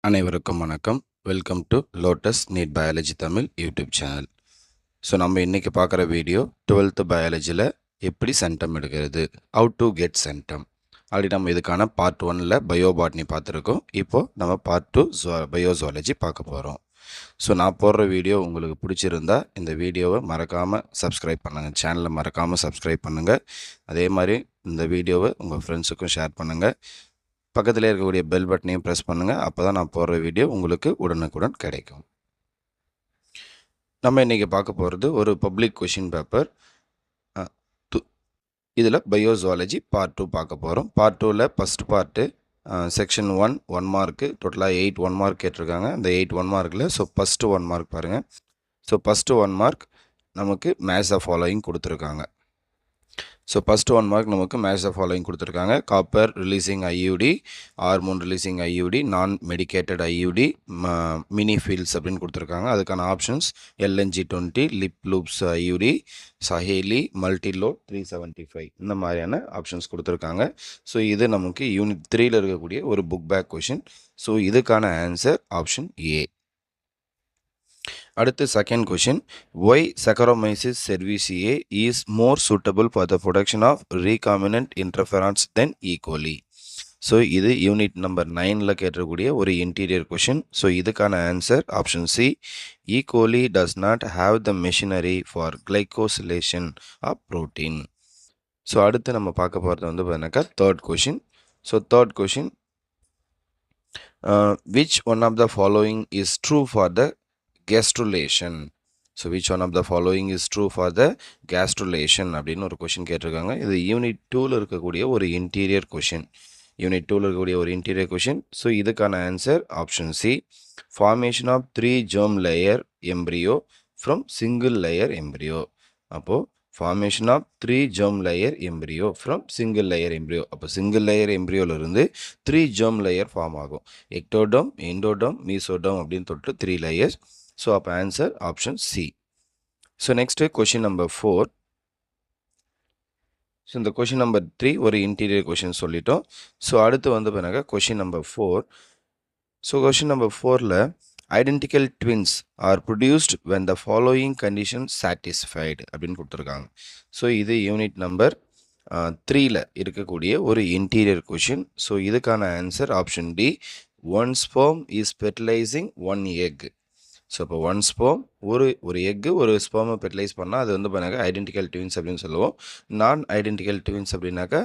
அனைவருக்கும் வணக்கம். Welcome to Lotus NEET biology Tamil YouTube channel. So நம்ம இன்றைக்கி பார்க்குற வீடியோ 12th பயாலஜியில் எப்படி சென்டம் எடுக்கிறது, how to get centum. Already நம்ம இதுக்கான பார்ட் 1ல் பயோபாட்னி பார்த்துருக்கோம். இப்போது நம்ம பார்ட் 2 பயோசுவாலஜி பார்க்க போகிறோம். ஸோ நான் போடுற வீடியோ உங்களுக்கு பிடிச்சிருந்தா இந்த வீடியோவை மறக்காமல் சப்ஸ்கிரைப் பண்ணுங்கள், சேனலை மறக்காமல் சப்ஸ்கிரைப் பண்ணுங்கள். அதே மாதிரி இந்த வீடியோவை உங்கள் ஃப்ரெண்ட்ஸுக்கும் ஷேர் பண்ணுங்கள். பக்கத்தில் இருக்கக்கூடிய பெல் பட்டனையும் ப்ரெஸ் பண்ணுங்கள். அப்போ தான் நான் போடுற வீடியோ உங்களுக்கு உடனுக்குடன் கிடைக்கும். நம்ம இன்றைக்கி பார்க்க போகிறது ஒரு பப்ளிக் கொஷின் பேப்பர். இதில் பயோசுவாலஜி பார்ட் 2 பார்க்க போகிறோம். பார்ட் 2ல் ஃபஸ்ட் பார்ட்டு செக்ஷன் 1 மார்க்கு, டோட்டலாக 8 1 மார்க் கேட்டிருக்காங்க. அந்த 8 1 மார்க்கில் ஃபஸ்ட்டு 1 மார்க் பாருங்கள். ஃபஸ்ட்டு 1 மார்க் நமக்கு மேட்ச் த ஃபாலோயிங் கொடுத்துருக்காங்க. ஃபஸ்ட்டு 1 மார்க் நமக்கு மேட்ச் த ஃபாலோயிங் கொடுத்துருக்காங்க. Copper releasing IUD, hormone releasing IUD, non medicated IUD, mini pills அப்படின்னு கொடுத்துருக்காங்க. அதுக்கான options LNG20, Lippes loops IUD, Saheli, multiload 375 இந்த மாதிரியான ஆப்ஷன்ஸ் கொடுத்துருக்காங்க. இது நமக்கு யூனிட் 3ல் இருக்கக்கூடிய ஒரு புக் பேக் கொஷின். இதுக்கான ஆன்சர் ஆப்ஷன் ஏ. அடுத்து second question, why Saccharomyces cerevisiae is more suitable for the production of recombinant interferons than E coli. இது யூனிட் நம்பர் 9ல் கேட்டக்கூடிய ஒரு இன்டீரியர் கொஷின். இதுக்கான answer option C, E coli does not have the machinery for glycosylation of protein. அடுத்து நம்ம பார்க்க போகிறது பார்த்தீங்கன்னாக்கா third question. Third question, which one of the following is true for the gastrulation. which one of the following is true for the gastrulation அப்படின்னு ஒரு question கேட்டிருக்காங்க. இது unit 2ல் இருக்கக்கூடிய ஒரு இன்டீரியர் கொஷின். இதுக்கான answer option C, formation of 3 germ layer embryo from single layer embryo. அப்போது formation of 3 germ layer embryo from single layer embryo. அப்போ சிங்கிள் லேயர் எம்ப்ரியோவிலிருந்து 3 germ layer ஃபார்ம் ஆகும். எக்டோடோம், எண்டோடோம், மீசோடோம் அப்படின்னு தொட்டு 3 layers. அப்போ answer option C. Next question number 4. இந்த question number 3 ஒரு interior question சொல்லிட்டோம். அடுத்து பார்த்தீங்கன்னா கொஷின் நம்பர் 4. கொஷின் நம்பர் 4ல் identical twins are produced when the following condition satisfied அப்படின்னு கொடுத்துருக்காங்க. இது யூனிட் நம்பர் 3ல் இருக்கக்கூடிய ஒரு இன்டீரியர் கொஷின். இதுக்கான answer option D, 1 sperm is fertilizing 1 egg. இப்போ 1 sperm ஒரு எக்கு ஒரு ஸ்பெர்மை ஃபெர்டிலைஸ் பண்ணால் அது பார்த்தீங்கன்னா ஐடென்டிக்கல் ட்வின்ஸ் அப்படின்னு சொல்லுவோம். நான் ஐடென்டிக்கல் ட்வின்ஸ் அப்படின்னாக்கா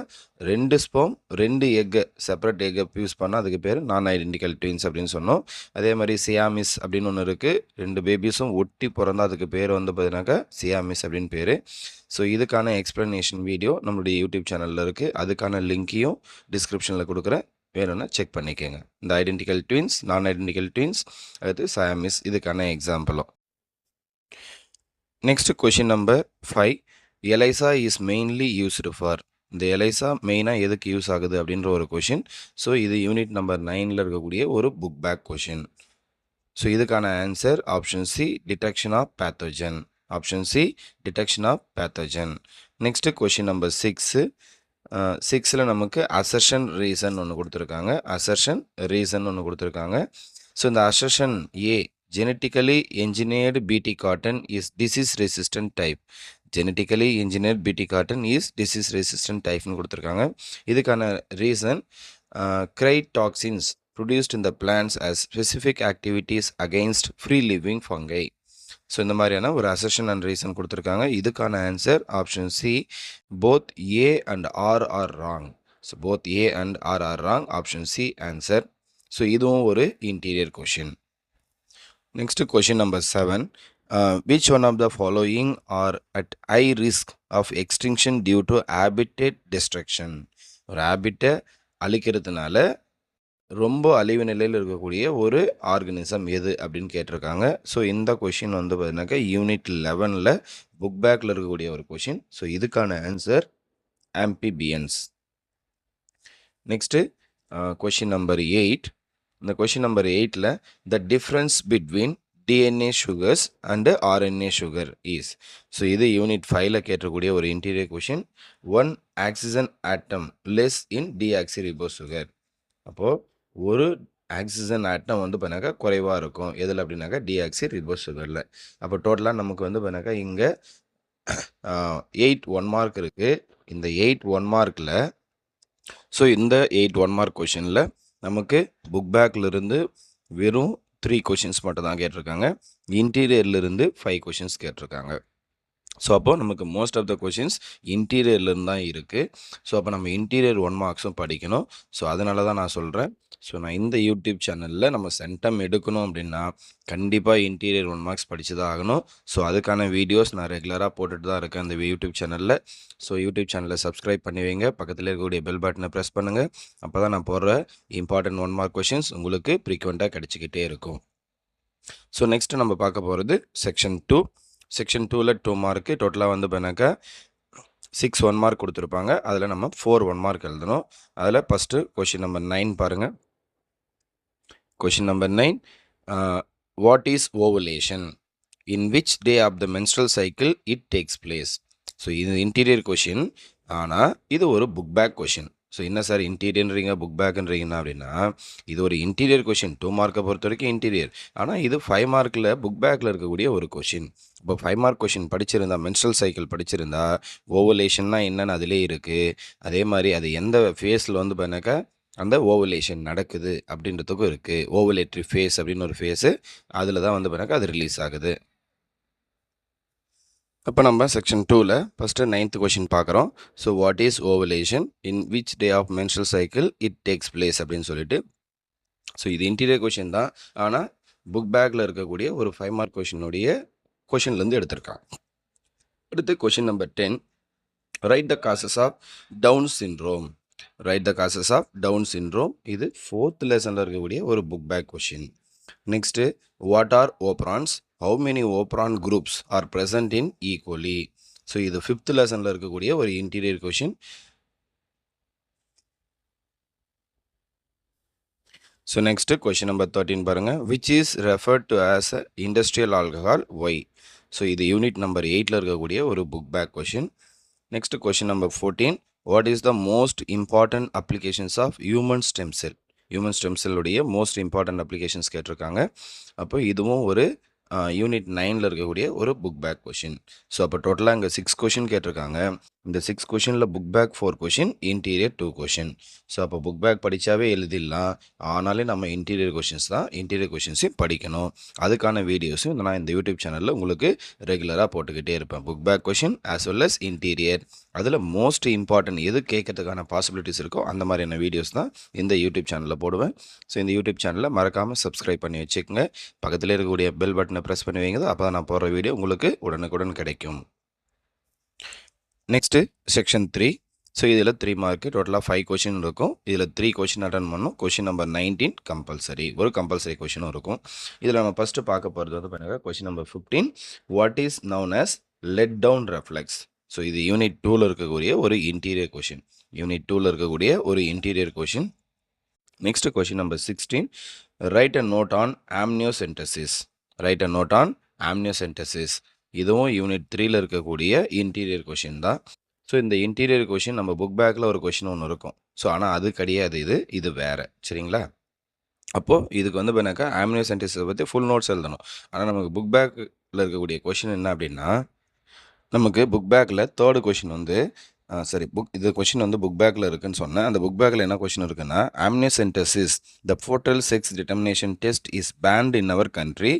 2 sperm 2 எக்கை செப்பரேட் எக்கை யூஸ் பண்ணால் அதுக்கு பேர் நான் ஐடென்டிக்கல் ட்வின்ஸ் அப்படின்னு சொன்னோம். அதே மாதிரி சியாமிஸ் அப்படின்னு ஒன்று இருக்குது. 2 பேபிஸும் ஒட்டி பிறந்தா அதுக்கு பேர் பார்த்தீங்கன்னாக்கா சியாமிஸ் அப்படின்னு பேர். இதுக்கான எக்ஸ்ப்ளனேஷன் வீடியோ நம்மளுடைய யூடியூப் சேனலில் இருக்குது. அதுக்கான லிங்க்கையும் டிஸ்கிரிப்ஷனில் கொடுக்குறேன், வேணும்னா செக் பண்ணிக்கோங்க. இந்த identical twins, non identical twins, அடுத்து சயாமிஸ், இதுக்கான எக்ஸாம்பிளும். Next question number 5, ELISA is mainly used for. இந்த எலைசா மெயினாக எதுக்கு யூஸ் ஆகுது அப்படின்ற ஒரு கொஷின். இது யூனிட் நம்பர் 9ல் இருக்கக்கூடிய ஒரு புக் பேக் கொஷின். இதுக்கான answer option C, detection of pathogen. Option C, detection of pathogen. Next question number 6. 6ல் நமக்கு அசர்ஷன் ரீசன் ஒன்று கொடுத்துருக்காங்க. இந்த assertion A, genetically engineered BT cotton is disease resistant type. Genetically engineered BT cotton is disease resistant டைப்னு கொடுத்துருக்காங்க. இதுக்கான reason, cry toxins produced in the plants as specific activities against free living fungi. இந்த மாதிரியான ஒரு assertion and reason கொடுத்துருக்காங்க. இதுக்கான answer option C, both A and R are wrong. Both A and R are wrong. Option C answer. இதுவும் ஒரு interior question. Next question number 7, which one of the following are at high risk of extinction due to habitat destruction. ஒரு ஹேபிட்டை அழிக்கிறதுனால ரொம்ப அழிவு நிலையில் இருக்கக்கூடிய ஒரு organism எது அப்படின்னு கேட்டிருக்காங்க. இந்த கொஷின் பார்த்தீங்கன்னாக்கா யூனிட் 11ல் புக் பேக்கில் இருக்கக்கூடிய ஒரு கொஷின். இதுக்கான answer amphibians. Next question number 8. இந்த கொஷின் நம்பர் 8ல் the difference between DNA sugars and RNA sugar is. இது யூனிட் 5ல் கேட்டக்கூடிய ஒரு interior question. 1 oxygen atom less in deoxyribose sugar. அப்போது ஒரு ஆக்சிஜன் ஆட்டம் வந்து பண்ணாக்கா குறைவாக இருக்கும் எதில் அப்படின்னாக்கா டிஆக்சி ரிபோஸ் சுகரில். அப்போ டோட்டலாக நமக்கு வந்து பண்ணாக்கா இங்கே 8 1 மார்க் இருக்குது. இந்த 8 1 மார்க்கில் ஸோ இந்த 8 1 மார்க் கொஷினில் நமக்கு புக் பேக்லேருந்து வெறும் 3 கொஷின்ஸ் மட்டும் தான் கேட்டிருக்காங்க. இன்டீரியர்லேருந்து 5 கொஷின்ஸ் கேட்டிருக்காங்க. ஸோ அப்போது நமக்கு மோஸ்ட் ஆஃப் த கொஷின்ஸ் இன்டீரியர்லேருந்து தான் இருக்குது. ஸோ அப்போ நம்ம இன்டீரியர் 1 மார்க்ஸும் படிக்கணும். ஸோ அதனால தான் நான் சொல்கிறேன். ஸோ நான் இந்த யூடியூப் சேனலில் நம்ம சென்டம் எடுக்கணும் அப்படின்னா கண்டிப்பாக இன்டீரியர் 1 மார்க்ஸ் படித்து தான் ஆகணும். ஸோ அதுக்கான வீடியோஸ் நான் ரெகுலராக போட்டுட்டு தான் இருக்கேன் இந்த யூடியூப் சேனலில். ஸோ யூடியூப் சேனலை சப்ஸ்கிரைப் பண்ணி வைங்க, பக்கத்தில் இருக்கக்கூடிய பெல் பட்டனை ப்ரெஸ் பண்ணுங்கள். அப்போ தான் நான் போடுற இம்பார்ட்டன்ட் 1 மார்க் கொஷின்ஸ் உங்களுக்கு ஃப்ரீக்வெண்ட்டாக கிடச்சிக்கிட்டே இருக்கும். ஸோ நெக்ஸ்ட்டு நம்ம பார்க்க போகிறது செக்ஷன் 2. செக்ஷன் 2ல் 2 மார்க்கு டோட்டலாக வந்து பண்ணாக்கா 6 1 மார்க் கொடுத்துருப்பாங்க. அதில் நம்ம 4 1 மார்க் எழுதணும். அதில் ஃபஸ்ட்டு கொஷின் நம்பர் 9 பாருங்கள். Question number 9, what is ovulation, in which day of the menstrual cycle it takes place. So இது இன்டீரியர் கொஷின், ஆனால் இது ஒரு புக் பேக் கொஷின். ஸோ என்ன சார் இன்டீரியர்ன்றீங்க புக் பேக்குன்றீங்கன்னா அப்படின்னா இது ஒரு இன்டீரியர் கொஷின். 2 மார்க்கை பொறுத்த வரைக்கும் இன்டீரியர், ஆனால் இது 5 மார்க்கில் புக் பேக்கில் இருக்கக்கூடிய ஒரு கொஷின். இப்போ 5 மார்க் கொஷின் படிச்சிருந்தா, மென்ஸ்ட்ரல் சைக்கிள் படிச்சிருந்தா ஓவலேஷன்னா என்னென்னு அதிலே இருக்குது. அதே மாதிரி அது எந்த ஃபேஸில் வந்து பண்ணாக்கா அந்த ஓவலேஷன் நடக்குது அப்படின்றதுக்கும் இருக்குது. ஓவலேட்ரி ஃபேஸ் அப்படின்னு ஒரு ஃபேஸு, அதில் தான் வந்து பண்ணாக்கா அது ரிலீஸ் ஆகுது. இப்போ நம்ம செக்ஷன் 2ல் ஃபஸ்ட்டு 9th கொஷின் பார்க்குறோம். So what is ovulation, in which day of menstrual cycle it takes place அப்படின்னு சொல்லிட்டு. ஸோ இது இன்டீரியர் கொஷின் தான், ஆனால் புக் பேக்கில் இருக்கக்கூடிய ஒரு 5 மார்க் கொஷின்லேருந்து எடுத்திருக்காங்க. அடுத்து question number 10, write the causes of Down syndrome. Write the causes of Down syndrome, இது 4th லெசனில் இருக்கக்கூடிய ஒரு book back question. Next, what are operons, how many operon groups are present in equally. So இது 5th லெசனில் இருக்கக்கூடிய ஒரு interior question. So next question number 13 பாருங்கள். Which is referred to as a industrial alcohol, why. So இது unit number 8ல் இருக்கக்கூடிய ஒரு book back question. Next question number 14, what is the most important applications of human stem cell. Human stem செல்லுடைய most important applications கேட்டிருக்காங்க. அப்போ இதுவும் ஒரு unit 9ல் இருக்கக்கூடிய ஒரு புக் பேக் கொஷின். ஸோ அப்போ டோட்டலாக இங்கே 6 கொஷின் கேட்டிருக்காங்க. இந்த 6 கொஷினில் book back 4 question, interior 2 question. So அப்போ புக் பேக் படித்தாவே எழுதிடலாம், ஆனாலே நம்ம இன்டீரியர் கொஷின்ஸ் தான், இன்டீரியர் கொஷின்ஸையும் படிக்கணும். அதுக்கான வீடியோஸும் நான் இந்த யூடியூப் சேனலில் உங்களுக்கு ரெகுலராக போட்டுக்கிட்டே இருப்பேன். Book back question as well as interior, அதில் மோஸ்ட் இம்பார்ட்டன்ட் எது கேட்கறதுக்கான பாசிபிலிட்டிஸ் இருக்கோ அந்த மாதிரியான வீடியோஸ் தான் இந்த யூடியூப் சேனலில் போடுவேன். ஸோ இந்த யூடியூப் சேனலில் மறக்காமல் சப்ஸ்கிரைப் பண்ணி வச்சுக்கோங்க, பக்கத்தில் இருக்கக்கூடிய பெல் பட்டனை ப்ரெஸ் பண்ணி வைங்க, அப்போ தான் நான் போடுற வீடியோ உங்களுக்கு உடனுக்குடன் கிடைக்கும். Next section 3. ஸோ இதில் 3 மார்க்கு டோட்டலாக 5 கொஷின் இருக்கும். இதில் 3 கொஷின் அட்டன் பண்ணணும். கொஷின் நம்பர் 19 கம்பல்சரி, ஒரு கம்பல்சரி கொஷினும் இருக்கும். இதில் நம்ம ஃபஸ்ட்டு பார்க்க போகிறது வந்து பாருங்கள் question number 15, what is known as let down reflex. So இது யூனிட் 2ல் இருக்கக்கூடிய ஒரு இன்டீரியர் கொஷின். யூனிட் 2ல் இருக்கக்கூடிய ஒரு interior question. Next question number 16, write a note on amniocentesis. Write a note on amniocentesis, இதுவும் யூனிட் 3ல் இருக்கக்கூடிய இன்டீரியர் கொஷின் தான். ஸோ இந்த இன்டீரியர் கொஷின் நம்ம புக் பேக்கில் ஒரு கொஷின் ஒன்று இருக்கும். ஸோ ஆனால் அது கிடையாது, இது வேறு, சரிங்களா. அப்போது இதுக்கு வந்து பண்ணாக்கா ஆம்னியோசென்டசிஸை பற்றி ஃபுல் நோட்ஸ் எழுதணும். ஆனால் நமக்கு புக் பேக்கில் இருக்கக்கூடிய கொஷின் என்ன அப்படின்னா, நமக்கு புக் பேக்கில் 3rd கொஷின் வந்து இது கொஷின் வந்து புக் பேக்கில் இருக்குன்னு சொன்னேன். அந்த புக் பேக்கில் என்ன கொஷின் இருக்குன்னா, amniocentesis the foetal sex determination test is banned in our country,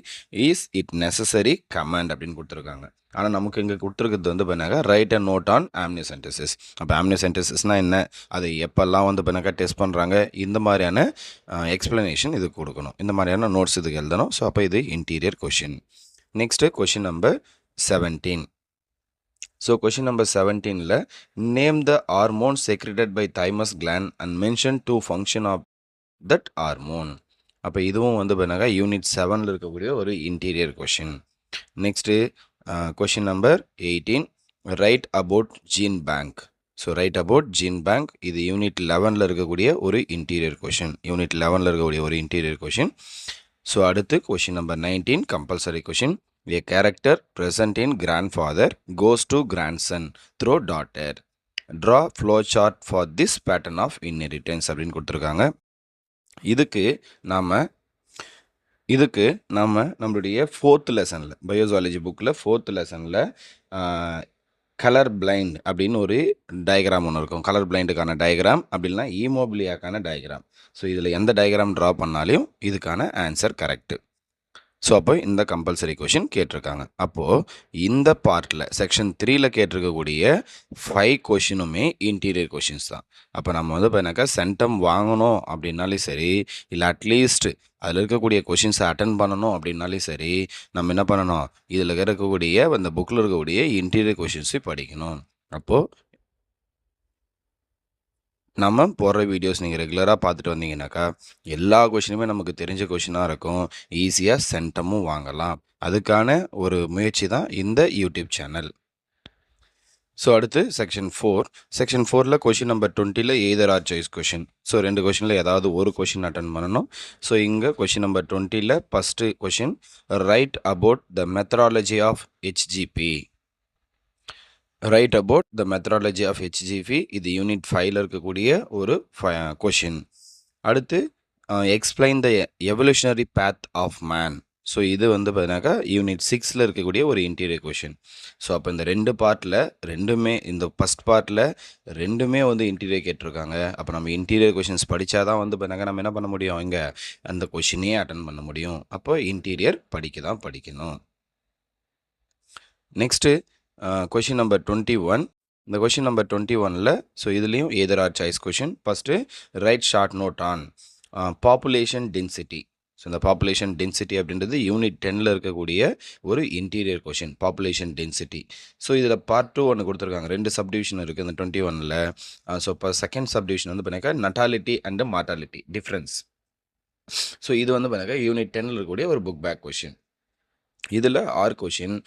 is it necessary comment அப்படின்னு கொடுத்துருக்காங்க. ஆனால் நமக்கு இங்கே கொடுத்துருக்கிறது வந்து பண்ணாக்கா write and note on amniocentesis. அப்போ ஆம்னியோசென்டசிஸ்னால் என்ன, அதை எப்போல்லாம் வந்து பண்ணாக்கா டெஸ்ட் பண்ணுறாங்க, இந்த மாதிரியான எக்ஸ்ப்ளனேஷன் இது கொடுக்கணும், இந்த மாதிரியான நோட்ஸ் இதுக்கு எழுதணும். ஸோ அப்போ இது interior question. Next question number 17. So question number 17ல் name the hormone secreted by thymus gland and mention 2 function of that hormone. அப்போ இதுவும் வந்து பண்ணாக்கா யூனிட் 7ல் இருக்கக்கூடிய ஒரு interior question. Next question number 18, write about gene bank. So write about gene bank, இது unit 11ல் இருக்கக்கூடிய ஒரு இன்டீரியர் கொஷின். யூனிட் 11ல் இருக்கக்கூடிய ஒரு இன்டீரியர் கொஷின். ஸோ அடுத்து question number 19 compulsory question. A character present in grandfather goes to grandson through daughter. Draw flowchart for this pattern of inheritance அப்படின்னு கொடுத்துருக்காங்க. இதுக்கு நாம நம்மளுடைய 4th லெசனில் பயோசாலஜி புக்கில் 4th லெசனில் கலர் பிளைண்ட் அப்படின்னு ஒரு டயக்ராம் ஒன்று இருக்கும். கலர் பிளைண்டுக்கான டயக்ராம் அப்படின்னா ஈமோபிலியாக்கான டயக்ராம். ஸோ இதில் எந்த டயக்ராம் ட்ரா பண்ணாலையும் இதுக்கான ஆன்சர் கரெக்டு. ஸோ அப்போ இந்த கம்பல்சரி கொஷின் கேட்டிருக்காங்க. அப்போது இந்த பார்ட்டில் செக்ஷன் 3ல் கேட்டிருக்கக்கூடிய 5 கொஷினுமே இன்டீரியர் கொஷின்ஸ் தான். அப்போ நம்ம வந்து பார்த்தீங்கன்னாக்கா சென்டம் வாங்கணும் அப்படின்னாலே சரி, இல்லை அட்லீஸ்ட் அதில் இருக்கக்கூடிய கொஷின்ஸை அட்டன் பண்ணணும் அப்படின்னாலே சரி, நம்ம என்ன பண்ணணும், இதில் இருக்கக்கூடிய அந்த புக்கில் இருக்கக்கூடிய இன்டீரியர் கொஷின்ஸை படிக்கணும். அப்போது நம்ம போடுற வீடியோஸ் நீங்கள் ரெகுலராக பார்த்துட்டு வந்தீங்கன்னாக்கா எல்லா கொஷினுமே நமக்கு தெரிஞ்ச கொஷினாக இருக்கும். ஈஸியாக சென்டமும் வாங்கலாம். அதுக்கான ஒரு முயற்சி தான் இந்த யூடியூப் சேனல். ஸோ அடுத்து செக்ஷன் 4ல் கொஷின் நம்பர் 20ல் either or choice question. So 2 கொஷினில் ஏதாவது ஒரு கொஷின் அட்டன் பண்ணணும். ஸோ இங்கே கொஷின் நம்பர் 20ல் first question, write about the methodology of HGP. Write about the methodology of HGP. இது யூனிட் 5ல் இருக்கக்கூடிய ஒரு கொஷின். அடுத்து explain the evolutionary path of man. So இது வந்து பார்த்தீங்கன்னாக்கா யூனிட் 6ல் இருக்கக்கூடிய ஒரு இன்டீரியர் கொஷின். ஸோ அப்போ இந்த 2 பார்ட்டில் இந்த ஃபஸ்ட் பார்ட்டில் ரெண்டுமே வந்து இன்டீரியர் கேட்டிருக்காங்க. அப்போ நம்ம இன்டீரியர் கொஷின்ஸ் படித்தா தான் வந்து பார்த்தீங்கன்னா நம்ம என்ன பண்ண முடியும், இங்கே அந்த கொஷினே அட்டன் பண்ண முடியும். அப்போ இன்டீரியர் படிக்கணும். Next question number 21. இந்த கொஷின் நம்பர் 21ல் ஸோ இதுலேயும் either or choice question. First write short note on population density. So இந்த பாப்புலேஷன் டென்சிட்டி அப்படின்றது யூனிட் 10ல் இருக்கக்கூடிய ஒரு interior question, population density. So இதில் பார்ட் 2 ஒன்று கொடுத்துருக்காங்க. 2 சப்டிவிஷன் இருக்குது இந்த 21ல். ஸோ இப்போ செகண்ட் சப்டிவிஷன் வந்து பார்த்தீங்கன்னா natality and mortality difference. So இது வந்து பார்த்தீங்கன்னா யூனிட் 10ல் இருக்கக்கூடிய ஒரு புக் பேக் கொஷின். இதில் or question,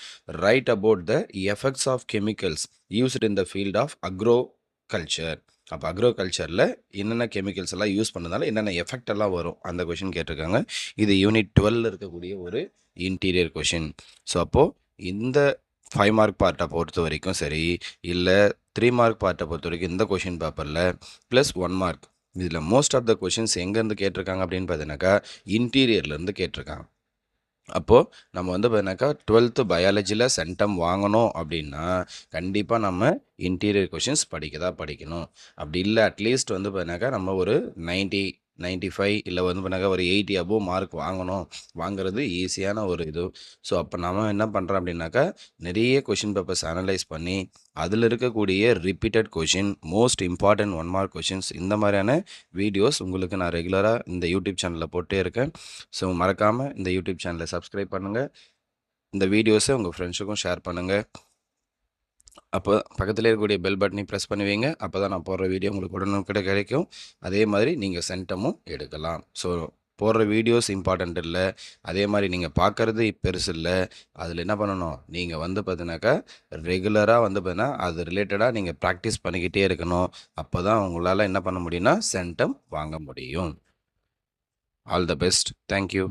write about the effects of chemicals used in the field of agriculture. அப்போ அக்ரோகல்ச்சரில் என்னென்ன கெமிக்கல்ஸ் எல்லாம் யூஸ் பண்ணதால என்னென்ன எஃபெக்ட் எல்லாம் வரும் அந்த கொஷின் கேட்டிருக்காங்க. இது யூனிட் 12ல் இருக்கக்கூடிய ஒரு இன்டீரியர் கொஷின். ஸோ அப்போது இந்த 5 மார்க் பார்ட்டை பொறுத்த வரைக்கும் சரி, இல்லை 3 மார்க் பார்ட்டை பொறுத்த வரைக்கும் இந்த கொஷின் பேப்பரில் ப்ளஸ் 1 மார்க். இதில் மோஸ்ட் ஆஃப் த கொஷின்ஸ் எங்கேருந்து கேட்டிருக்காங்க அப்படின்னு பார்த்தீங்கன்னாக்கா இன்டீரியர்லேருந்து கேட்டிருக்காங்க. அப்போது நம்ம வந்து பார்த்தீங்கன்னாக்கா 12th பயாலஜியில் சென்டம் வாங்கணும் அப்படின்னா கண்டிப்பாக நம்ம இன்டீரியர் கொஷின்ஸ் படிக்கணும். அப்படி இல்லை அட்லீஸ்ட் வந்து பார்த்தீங்கன்னாக்கா நம்ம ஒரு 90, 95 இல்லை வந்து பண்ணாக்கா ஒரு 80 அபோவ் மார்க் வாங்குறது ஈஸியான ஒரு இது. ஸோ அப்போ நம்ம என்ன பண்ணுறோம் அப்படின்னாக்கா நிறைய கொஷின் பேப்பர்ஸ் அனலைஸ் பண்ணி அதில் இருக்கக்கூடிய repeated question, most important 1 mark questions, இந்த மாதிரியான வீடியோஸ் உங்களுக்கு நான் ரெகுலராக இந்த யூடியூப் சேனலில் போட்டே இருக்கேன். ஸோ மறக்காமல் இந்த யூடியூப் சேனலை சப்ஸ்கிரைப் பண்ணுங்கள். இந்த வீடியோஸை உங்கள் ஃப்ரெண்ட்ஸுக்கும் ஷேர் பண்ணுங்கள். அப்போ பக்கத்தில் இருக்கக்கூடிய பெல் பட்டனையும் ப்ரெஸ் பண்ணுவீங்க. அப்போ தான் நான் போடுற வீடியோ உங்களுக்கு உடனுக்குடன் கிடைக்கும். அதே மாதிரி நீங்கள் சென்டமும் எடுக்கலாம். ஸோ போடுற வீடியோஸ் இம்பார்ட்டண்ட் இல்லை, அதே மாதிரி நீங்கள் பார்க்குறது பெருசு இல்லை. அதில் என்ன பண்ணணும், நீங்கள் வந்து பார்த்தீங்கன்னாக்கா ரெகுலராக வந்து பார்த்தீங்கன்னா அது ரிலேட்டடாக நீங்கள் ப்ராக்டிஸ் பண்ணிக்கிட்டே இருக்கணும். அப்போ தான் உங்களால் என்ன பண்ண முடியும்னா சென்டம் வாங்க முடியும். All the best. தேங்க்யூ.